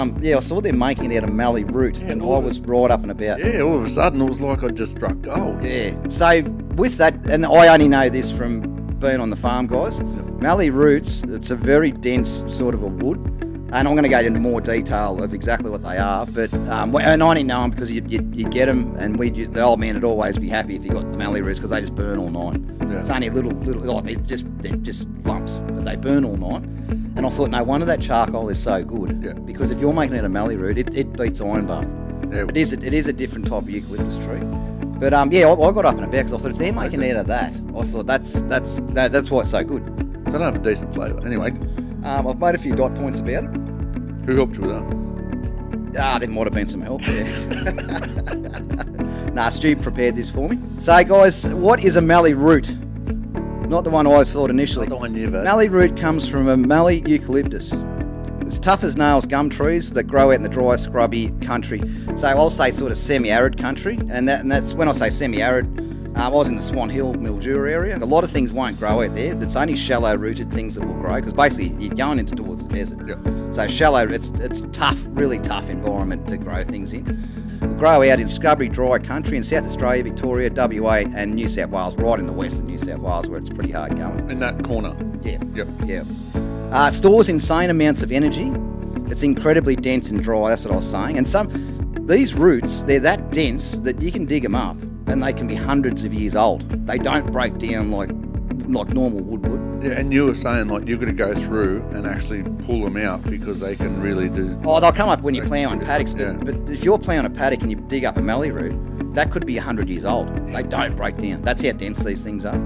I saw them making it out of mallee root, and I was right up and about. Yeah, all of a sudden it was like I just struck gold. Yeah. So with that, and I only know this from being on the farm, guys. Yep. Mallee roots, it's a very dense sort of a wood, and I'm going to go into more detail of exactly what they are. But and I only know them because you get them, and the old man would always be happy if you got the mallee roots because they just burn all night. Yeah. It's only a little like they're just lumps, but they burn all night. And I thought, no wonder that charcoal is so good. Yeah. Because if you're making it a mallee root, it beats ironbark. Yeah. It is a different type of eucalyptus tree. But I got up and about because I thought if they're making it out of that, I thought that's why it's so good. So I don't have a decent flavour. Anyway. I've made a few dot points about it. Who helped you with that? There might have been some help there. Stu prepared this for me. So guys, what is a mallee root? Not the one I thought initially. Not the one you've had. Mallee root comes from a mallee eucalyptus. It's tough as nails gum trees that grow out in the dry, scrubby country. So I'll say sort of semi-arid country, and that's when I say semi-arid. I was in the Swan Hill, Mildura area. A lot of things won't grow out there. It's only shallow-rooted things that will grow because basically you're going into towards the desert. Yep. So shallow, it's tough, really tough environment to grow things in. We'll grow out in scrubby, dry country in South Australia, Victoria, WA, and New South Wales, right in the western New South Wales where it's pretty hard going. In that corner. Yeah. Yep. Yeah. It stores insane amounts of energy. It's incredibly dense and dry. That's what I was saying. And these roots, they're that dense that you can dig them up, and they can be hundreds of years old. They don't break down like normal wood would. Yeah, and you were saying like you've got to go through and actually pull them out because they can really do. Oh, they'll come up when you plough on paddocks, yeah. but if you're ploughing a paddock and you dig up a mallee root, that could be 100 years old. They don't break down. That's how dense these things are.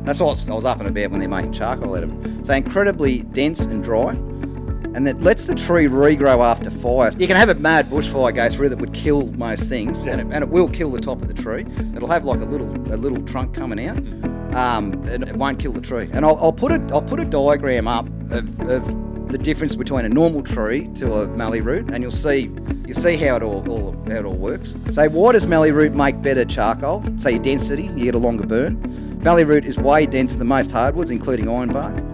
That's why I was up and about when they're making charcoal out of them. So incredibly dense and dry, and that lets the tree regrow after fire. You can have a mad bushfire go through that would kill most things, yeah. and it will kill the top of the tree. It'll have like a little trunk coming out, and it won't kill the tree. And I'll put a diagram up of the difference between a normal tree to a mallee root, and you'll see how it all works. So why does mallee root make better charcoal? Say your density, you get a longer burn. Mallee root is way denser than most hardwoods, including ironbark.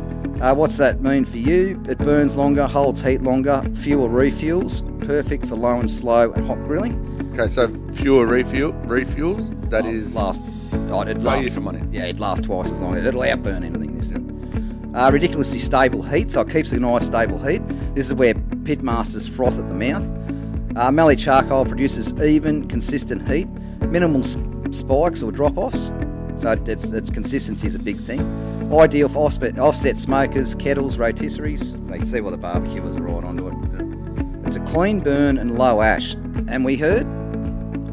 What's that mean for you? It burns longer, holds heat longer, fewer refuels, perfect for low and slow and hot grilling. Okay, so fewer refuels, that is... It'd last for money. Yeah, it'd last twice as long. It'll outburn anything, this thing. Ridiculously stable heat, so it keeps a nice stable heat. This is where pitmasters froth at the mouth. Mallee charcoal produces even, consistent heat, minimal spikes or drop-offs. So its consistency is a big thing. Ideal for offset smokers, kettles, rotisseries. So you can see why the barbecuers are right onto it. It's a clean burn and low ash. And we heard,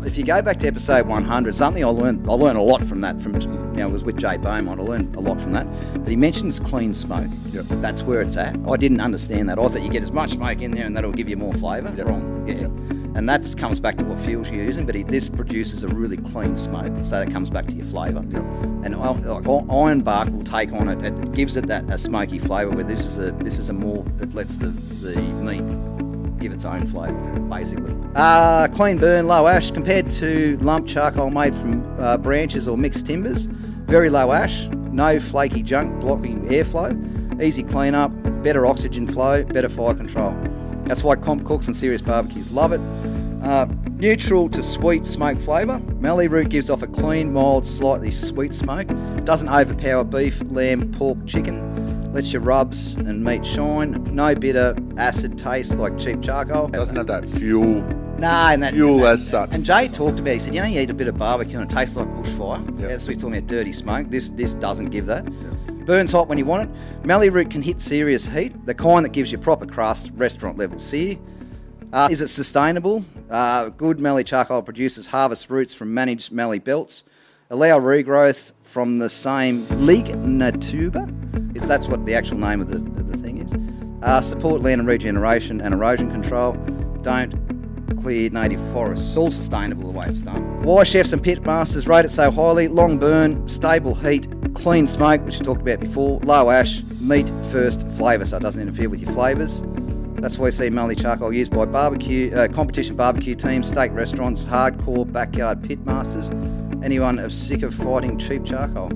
if you go back to episode 100, something I learned a lot from that. It was with Jay Beaumont. I learned a lot from that. But he mentions clean smoke. Yep. That's where it's at. I didn't understand that. I thought you get as much smoke in there and that'll give you more flavour. Yep. Wrong. Yeah. Yep. And that comes back to what fuels you're using, but this produces a really clean smoke, so that comes back to your flavour. Yep. And ironbark will take on it. It gives it a smoky flavour. Where this is a more, it lets the meat give its own flavour, basically. Clean burn, low ash compared to lump charcoal made from branches or mixed timbers. Very low ash, no flaky junk blocking airflow, easy clean up, better oxygen flow, better fire control. That's why comp cooks and serious barbecues love it. Neutral to sweet smoke flavour. Mallee root gives off a clean, mild, slightly sweet smoke. Doesn't overpower beef, lamb, pork, chicken. Lets your rubs and meat shine. No bitter, acid taste like cheap charcoal. Doesn't have that fuel. Fuel as such. And Jay talked about it. He said, you eat a bit of barbecue and it tastes like bushfire. Yep. That's what he's talking about, dirty smoke. This doesn't give that. Yep. Burns hot when you want it. Mallee root can hit serious heat, the kind that gives you proper crust, restaurant level sear. Is it sustainable? Good mallee charcoal producers harvest roots from managed mallee belts, allow regrowth from the same lignituba. That's what the actual name of the thing is. Support land and regeneration and erosion control. Don't clear native forests. All sustainable the way it's done. Why chefs and pit masters rate it so highly? Long burn, stable heat, clean smoke, which we talked about before, low ash, meat first flavour, so it doesn't interfere with your flavours. That's why you see mallee charcoal used by competition barbecue teams, steak restaurants, hardcore backyard pit masters, anyone sick of fighting cheap charcoal.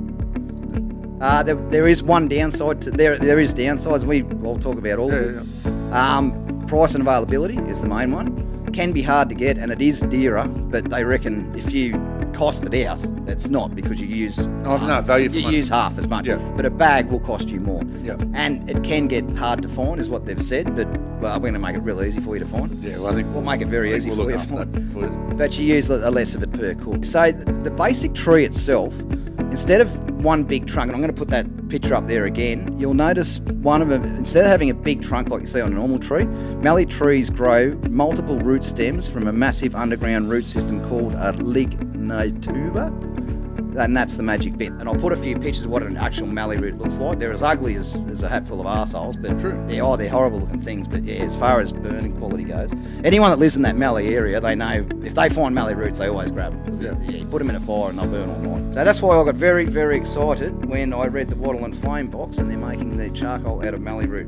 There is one downside. There is downsides. We'll talk about all of them. price and availability is the main one. Can be hard to get, and it is dearer, but they reckon if you cost it out, it's not, because you use value for you money. use half as much. Yeah. But a bag will cost you more. Yeah. And it can get hard to find, is what they've said. But well, we're going to make it real easy for you to find. Yeah, well, I think we'll make it very easy we'll for look you. after that for you. But you use a less of it per cook. So the basic tree itself, instead of one big trunk, and I'm going to put that picture up there again, you'll notice one of them, instead of having a big trunk like you see on a normal tree, mallee trees grow multiple root stems from a massive underground root system called a lignituba. And that's the magic bit. And I'll put a few pictures of what an actual mallee root looks like. They're as ugly as a hatful of arseholes, but True. Yeah, they're horrible looking things. But yeah, as far as burning quality goes, anyone that lives in that mallee area, they know if they find mallee roots, they always grab them. Yeah, you put them in a fire and they'll burn all night. So that's why I got very, very excited when I read the Wattle and Flame box and they're making their charcoal out of mallee root.